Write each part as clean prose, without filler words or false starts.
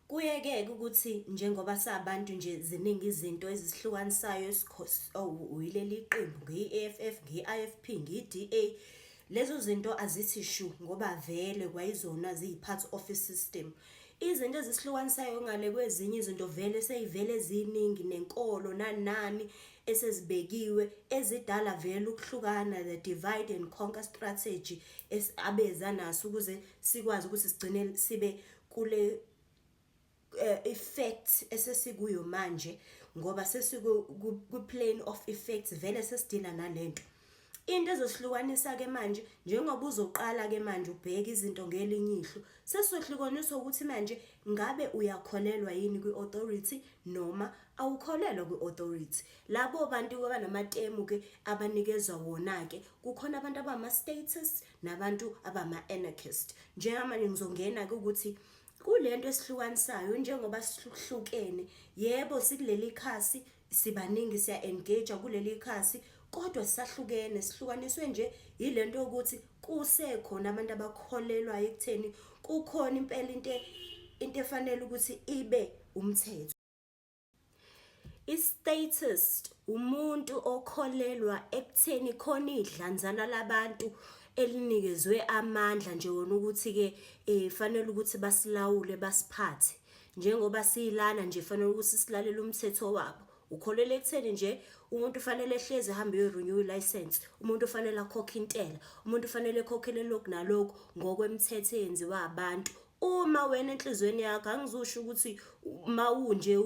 Kuyeke ukuthi njengoba sabantu nje ziningi izinto ezisihlukanisayo uyileli qembu ngiyi-EFF, ngiyi-IFP, ngiyi-DA. Lezo zinto azithi shu ngoba vele kwayizona ziyi-part of i-system. Izinto ezisihlukanisayo ngale kwezinye izinto vele seyivele ziningi nenkolo nani esezibekiwe ezidala vele ukuhlukana, the divide and conquer strategy abeza naso ukuze sikwazi ukuthi sigcine sibe kule effect esesikuyo manje ngoba ku-plane of effects vele sesidila nalento. Into ezosihlukanisa ke manje njengoba uzoqala ke manje ubheka izinto ngelinye ihlo, sesohlukaniswa ukuthi manje ngabe uyakholelwa yini kwi-authority noma awukholelwa kwi-authority. Labo bantu banamatemu ke abanikezwa wona ke, kukhona abantu abama-status nabantu abama-anarchist. Njengamanje ngizongena ke ukuthi kulento esihlukanisayo njengoba sihlukene, yebo sikuleli khasi sibaningi siya-engage kuleli khasi, kodwa sisahlukene sihlukaniswe nje yilento yokuthi kusekhona abantu abakholelwayo ekutheni kukhona impela into efanele ukuthi ibe umthetho. I-statist umuntu okholelwa ekutheni khona idlanzana labantu elinikezwe amandla nje wona ukuthi ke fanele ukuthi basilawule basiphathe njengoba silana nje fanele ukuthi silalele umthetho wabo. Ukholelwa ekutheni nje umuntu fanele ehleze ehambe uyo-renew license, umuntu ufanele akhokhe intela, umuntu ufanele ekhokhele lokhu nalokhu ngokwemithetho eyenziwa abantu. Uma wena enhlizweni yakho angizusho ukuthi mawunje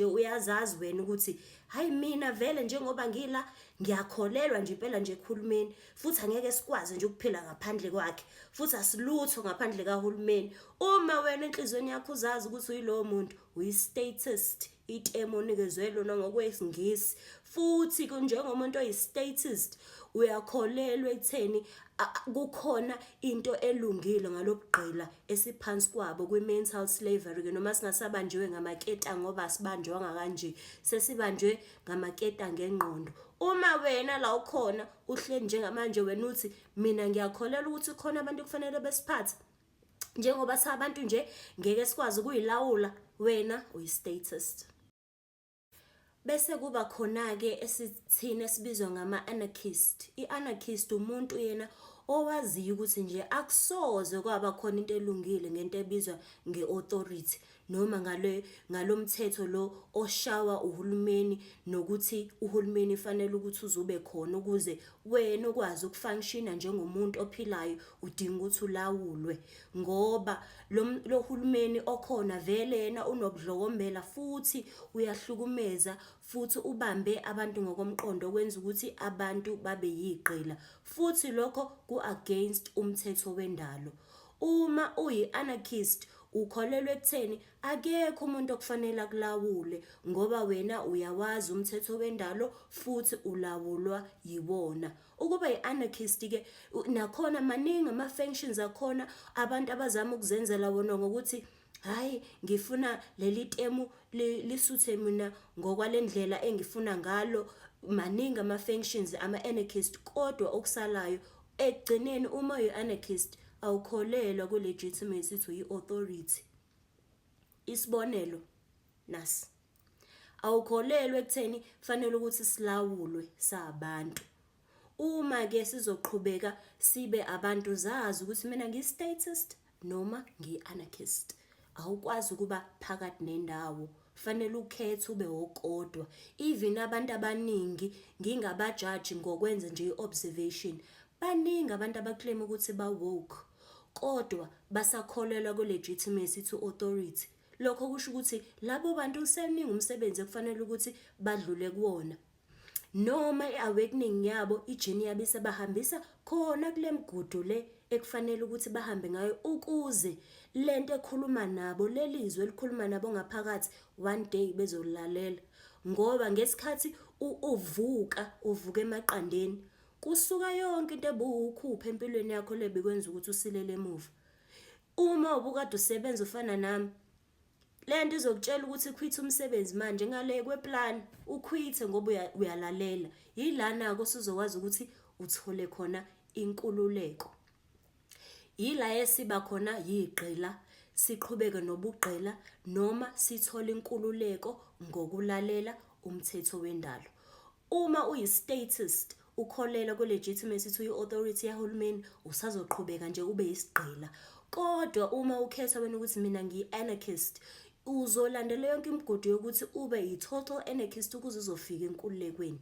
uyazazi wena ukuthi hayi mina vele njengoba ngila ngiyakholelwa nje impela nje ekhulumeni, futhi angeke sikwazi nje ukuphila ngaphandle kwakhe, futhi asilutho ngaphandle kahulumeni. Uma wena enhlizweni yakho uzazi ukuthi uyilowo muntu, uyi-statist, itemu onikezwe lona ngokweSingisi, futhi njengomuntu oyi-statist uyakholelwa ekutheni kukhona into elungile ngalobugqila esiphansi kwabo kwi-mental slavery noma singasabanjiwe ngamaketa ngoba asibanjwanga kanje, sesibanjwe ngamaketa ngengqondo. Uma wena la ukhona uhleli njengamanje wena uthi mina ngiyakholelwa ukuthi khona abantu kufanele besiphathe njengoba sabantu nje ngeke sikwazi ukuyilawula, wena uyi-statist. Bese kuba khona ke esithini esibizwa ngama-anarchist. I-anarchist umuntu yena owaziyo ukuthi nje akusoze kwaba khona into elungile ngento ebizwa nge-authority noma ngalomthetho lo oshawa uhulumeni, nokuthi uhulumeni fanele ukuthi uzube khona ukuze wena ukwazi ukufunctiona njengomuntu ophilayo udinga ukuthi ulawulwe, ngoba lo hulumeni okhona vele yena unobudlokombela futhi uyahlukumeza futhi ubambe abantu ngokomqondo okwenza ukuthi abantu babe yiqela, futhi lokho ku-against umthetho wendalo. Uma uyi-anarchist ukholelwa ekutheni akekho umuntu okufanele akulawule ngoba wena uyawazi umthetho wendalo futhi ulawulwa yiwona. Ukuba yi-anarchist ke nakhona maningi ama-functions akhona abantu abazama ukuzenzela wona ngokuthi hayi ngifuna leli temu lisuthe mina ngokwalendlela engifuna ngalo. Maningi ama-functions ama-anarchist, kodwa okusalayo ekugcineni uma uyi-anarchist awukholelwa ku-legitimacy to i-authority. Isibonelo nasi, awukholelwa ekutheni fanele ukuthi silawulwe sabantu. Uma ke sizoqhubeka sibe abantu zazi ukuthi mina ngiyi-statist noma ngiyi-anarchist, awukwazi ukuba phakathi nendawo, fanele ukhethe ube okodwa. Even abantu abaningi ngingabajaji ngokwenza nje i-observation, baningi abantu abaclaim ukuthi ba-woke kodwa basakholelwa ku-legitimacy to authority. Lokho kusho ukuthi labo bantu useningi umsebenzi ekufanele ukuthi badlule kuwona, noma i-awakening yabo ijini yabo isebahambisa khona kule migudu le ekufanele ukuthi bahambe ngayo ukuze lento ekhuluma nabo, lelizwe elikhuluma nabo ngaphakathi, one day bezolalela. Ngoba ngesikhathi uvuka emaqandeni kusuka yonke into ebuwukhupha empilweni yakho lebekwenza ukuthi usilele emuva. Uma ubukade usebenza ufana nami, lento izokutshela ukuthi quit umsebenzi manje ngale kweplan, uquite ngoba uyalalela. Yilana ko sizokwazi ukuthi uthole khona inkululeko. Yila esiba khona yiqela siqhubeke nobugqila noma sithole inkululeko ngokulalela umthetho wendalo. Uma uyi-statist, ukholelwa kwe-legitimacy to i-authority yahulumeni, usazoqhubeka nje ube yisigqila. Kodwa uma ukhetha wena ukuthi mina ngiyi-anarchist, uzolandela yonke imigudu yokuthi ube yi-total anarchist ukuze uzofika enkululekweni.